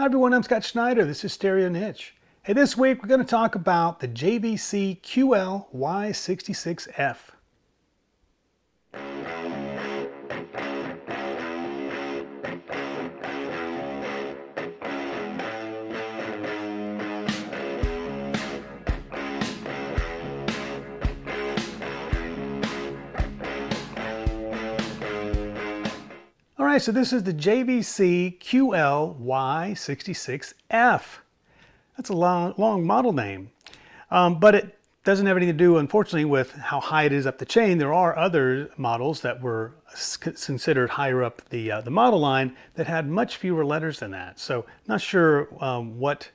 Hi everyone, I'm Scott Schneider. This is Stereo Niche. Hey, this week we're going to talk about the JVC QL Y66f. All right, so this is the JVC QL Y66f. That's a long model name, but it doesn't have anything to do, unfortunately, with how high it is up the chain. There are other models that were considered higher up the model line that had much fewer letters than that. So not sure what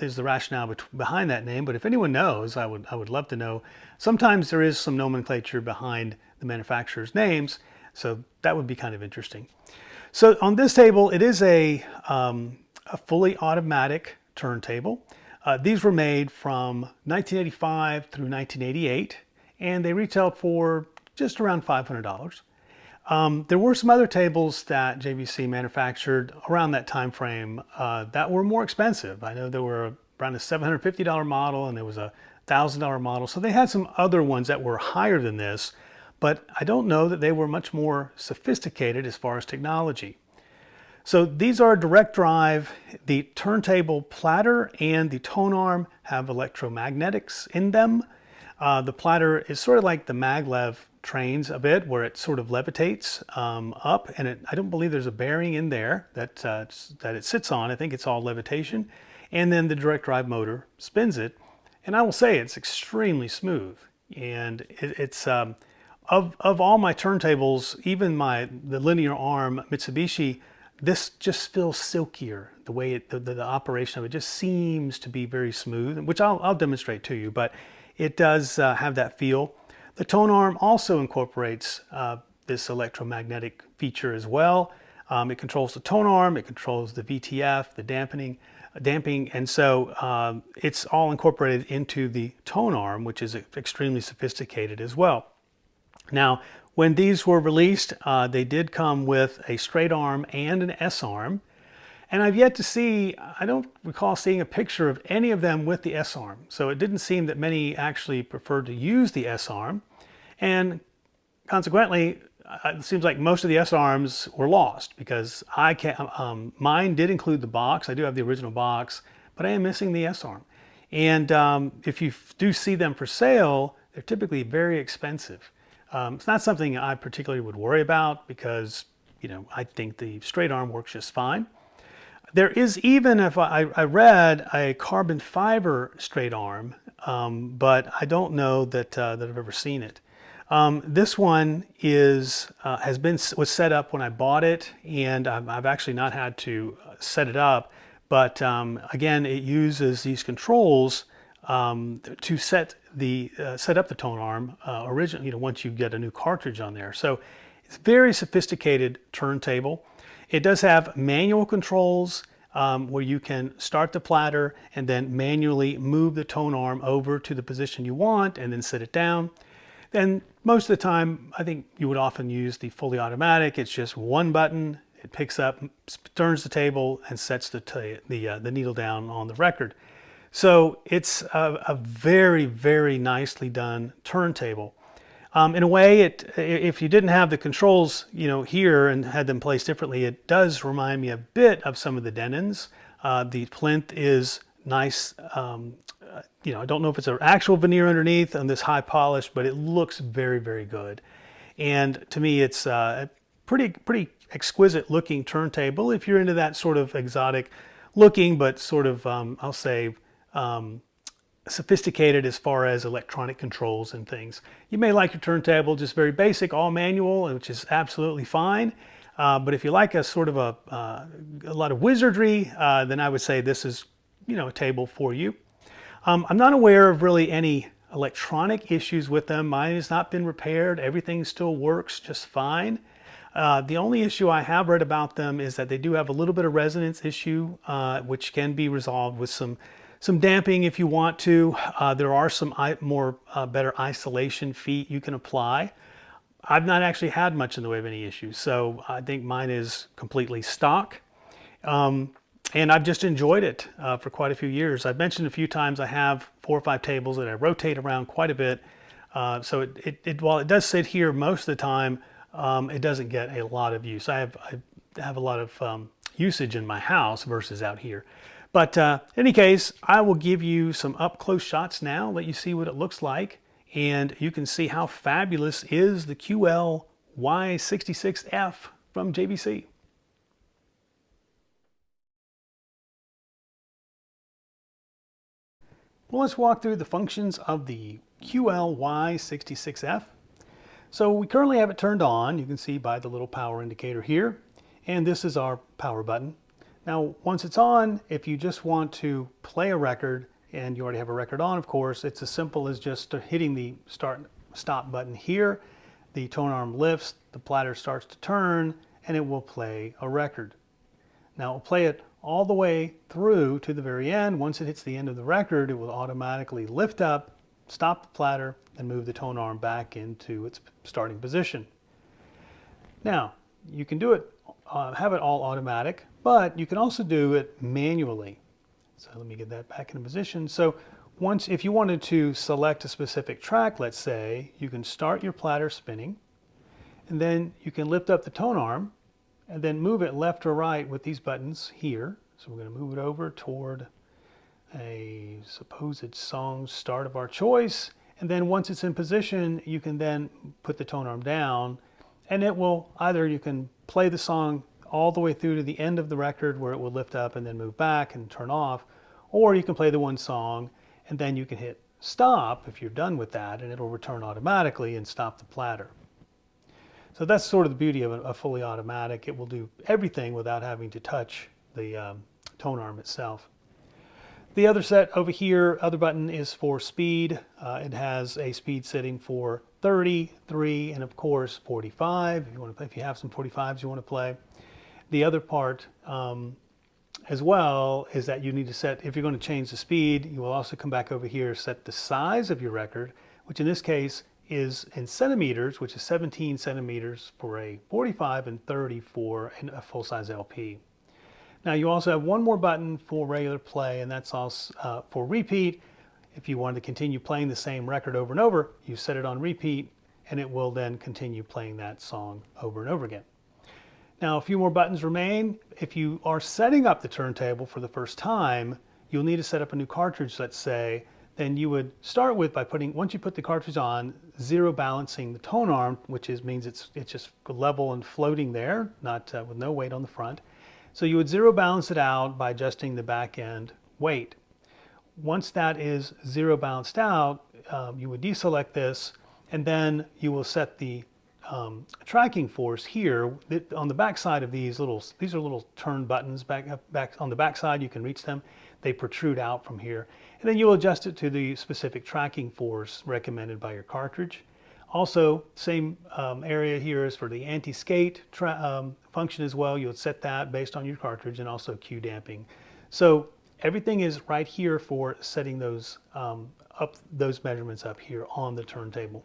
is the rationale behind that name, but if anyone knows, I would love to know. Sometimes there is some nomenclature behind the manufacturer's names, so that would be kind of interesting. So on this table, it is a fully automatic turntable. These were made from 1985 through 1988, and they retailed for just around $500. There were some other tables that JVC manufactured around that time frame that were more expensive. I know there were around a $750 model and there was a $1,000 model. So they had some other ones that were higher than this, but I don't know that they were much more sophisticated as far as technology. So these are direct drive. The turntable platter and the tone arm have electromagnetics in them. The platter is sort of like the maglev trains a bit, where it sort of levitates up, and I don't believe there's a bearing in there that it sits on. I think it's all levitation. And then the direct drive motor spins it. And I will say it's extremely smooth. And it's of all my turntables, even the linear arm Mitsubishi, this just feels silkier. The way the operation of it just seems to be very smooth, which I'll demonstrate to you, but it does have that feel. The tone arm also incorporates this electromagnetic feature as well. It controls the tone arm, it controls the VTF, the damping, and so it's all incorporated into the tone arm, which is extremely sophisticated as well. Now, when these were released, they did come with a straight arm and an S arm. And I've yet to see, I don't recall seeing a picture of any of them with the S arm. So it didn't seem that many actually preferred to use the S arm. And consequently, it seems like most of the S arms were lost because mine did include the box. I do have the original box, but I am missing the S arm. And if you do see them for sale, they're typically very expensive. It's not something I particularly would worry about because, I think the straight arm works just fine. There is even, if I read, a carbon fiber straight arm, but I don't know that I've ever seen it. This one was set up when I bought it, and I've actually not had to set it up. But again, it uses these controls to set up the tone arm originally, once you get a new cartridge on there. So it's a very sophisticated turntable. It does have manual controls where you can start the platter and then manually move the tone arm over to the position you want and then set it down. Then most of the time, I think you would often use the fully automatic. It's just one button. It picks up, turns the table, and sets the needle down on the record. So it's a very, very nicely done turntable. In a way, if you didn't have the controls, here and had them placed differently, it does remind me a bit of some of the Denons. The plinth is nice. I don't know if it's an actual veneer underneath on this high polish, but it looks very, very good. And to me, it's a pretty exquisite looking turntable if you're into that sort of exotic looking, but sort of, I'll say, sophisticated as far as electronic controls and things. You may like your turntable just very basic, all manual, which is absolutely fine. But if you like a sort of a lot of wizardry, then I would say this is, a table for you. I'm not aware of really any electronic issues with them. Mine has not been repaired. Everything still works just fine. The only issue I have read about them is that they do have a little bit of resonance issue, which can be resolved with some damping if you want to. There are some better isolation feet you can apply. I've not actually had much in the way of any issues, so I think mine is completely stock. and I've just enjoyed it for quite a few years. I've mentioned a few times I have 4 or 5 tables that I rotate around quite a bit. So while it does sit here most of the time, it doesn't get a lot of use. I have a lot of usage in my house versus out here. But in any case, I will give you some up close shots now, let you see what it looks like, and you can see how fabulous is the QL Y66f from JVC. Well, let's walk through the functions of the QL Y66f. So we currently have it turned on. You can see by the little power indicator here, and this is our power button. Now, once it's on, if you just want to play a record, and you already have a record on, of course, it's as simple as just hitting the stop button here. The tone arm lifts, the platter starts to turn, and it will play a record. Now, it will play it all the way through to the very end. Once it hits the end of the record, it will automatically lift up, stop the platter, and move the tone arm back into its starting position. Now, you can do it, have it all automatic, but you can also do it manually. So let me get that back in position. So if you wanted to select a specific track, let's say, you can start your platter spinning, and then you can lift up the tone arm, and then move it left or right with these buttons here. So we're going to move it over toward a supposed song start of our choice. And then once it's in position, you can then put the tone arm down, and it will either, you can play the song all the way through to the end of the record where it will lift up and then move back and turn off, or you can play the one song and then you can hit stop if you're done with that, and it'll return automatically and stop the platter. So that's sort of the beauty of a fully automatic. It will do everything without having to touch the tone arm itself. The other set over here, other button, is for speed. It has a speed setting for 30, 3, and of course 45. If you want to play, if you have some 45s you want to play. The other part as well is that you need to set, if you're going to change the speed, you will also come back over here, set the size of your record, which in this case is in centimeters, which is 17 centimeters for a 45 and 30 for a full-size LP. Now you also have one more button for regular play, and that's also for repeat. If you want to continue playing the same record over and over, you set it on repeat, and it will then continue playing that song over and over again. Now a few more buttons remain. If you are setting up the turntable for the first time, you'll need to set up a new cartridge, let's say. Then you would start with by putting, once you put the cartridge on, zero balancing the tone arm, which means it's just level and floating there, not with no weight on the front. So you would zero balance it out by adjusting the back end weight. Once that is zero balanced out, you would deselect this, and then you will set the tracking force here. On the back side of these are little turn buttons back on the back side. You can reach them. They protrude out from here. And then you'll adjust it to the specific tracking force recommended by your cartridge. Also, same area here is for the anti-skate function as well. You'll set that based on your cartridge, and also Q damping. So everything is right here for setting those those measurements up here on the turntable.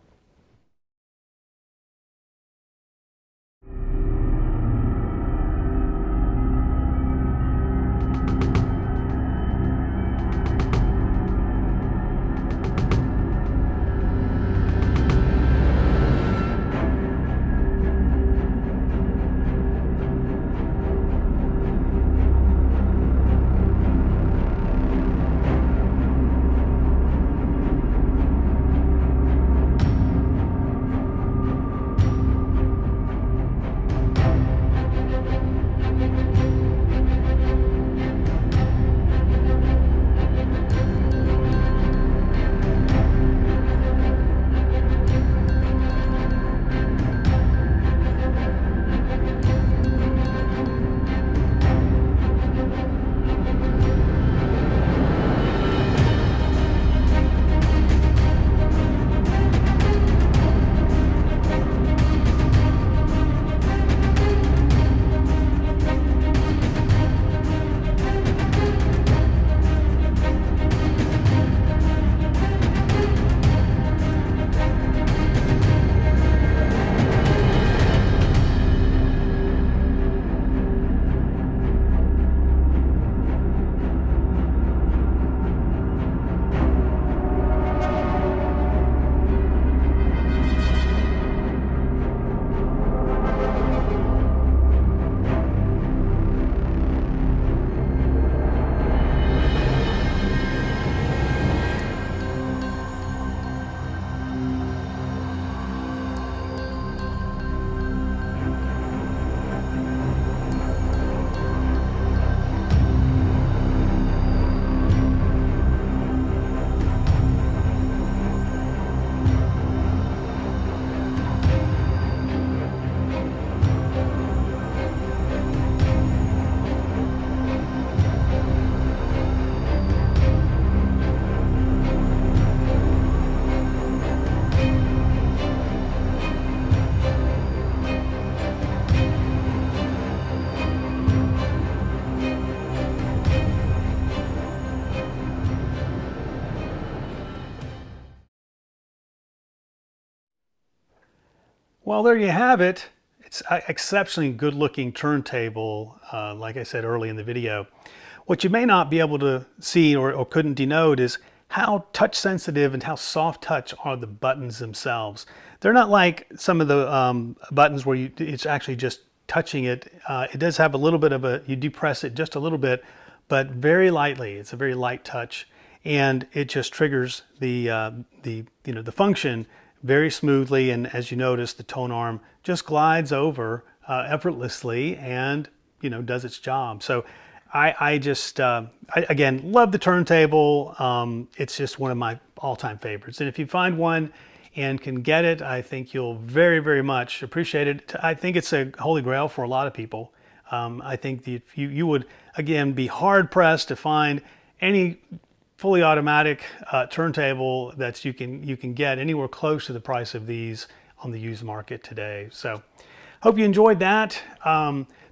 Well, there you have it. It's an exceptionally good looking turntable, like I said early in the video. What you may not be able to see or couldn't denote is how touch sensitive and how soft touch are the buttons themselves. They're not like some of the buttons where it's actually just touching it. It does have a little bit of you depress it just a little bit, but very lightly. It's a very light touch, and it just triggers the function very smoothly. And as you notice, the tone arm just glides over effortlessly and does its job. So I just again love the turntable. It's just one of my all-time favorites, and if you find one and can get it, I think you'll very much appreciate it. I think it's a holy grail for a lot of people. I think that you would again be hard pressed to find any fully automatic turntable that you can get anywhere close to the price of these on the used market today. So hope you enjoyed that.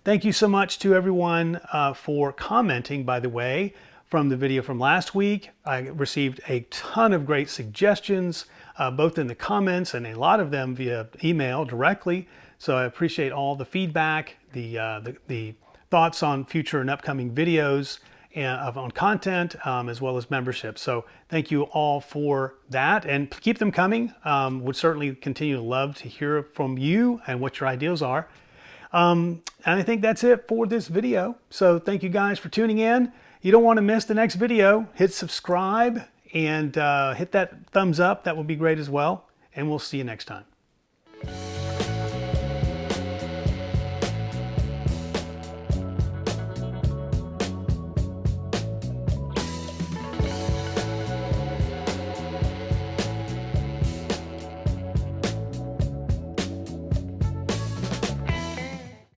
Thank you so much to everyone for commenting, by the way, from the video from last week. I received a ton of great suggestions, both in the comments and a lot of them via email directly. So I appreciate all the feedback, the thoughts on future and upcoming videos, and on content, as well as membership. So thank you all for that, and keep them coming. Would certainly continue to love to hear from you and what your ideas are. And I think that's it for this video. So thank you guys for tuning in. You don't want to miss the next video. Hit subscribe and hit that thumbs up. That would be great as well. And we'll see you next time.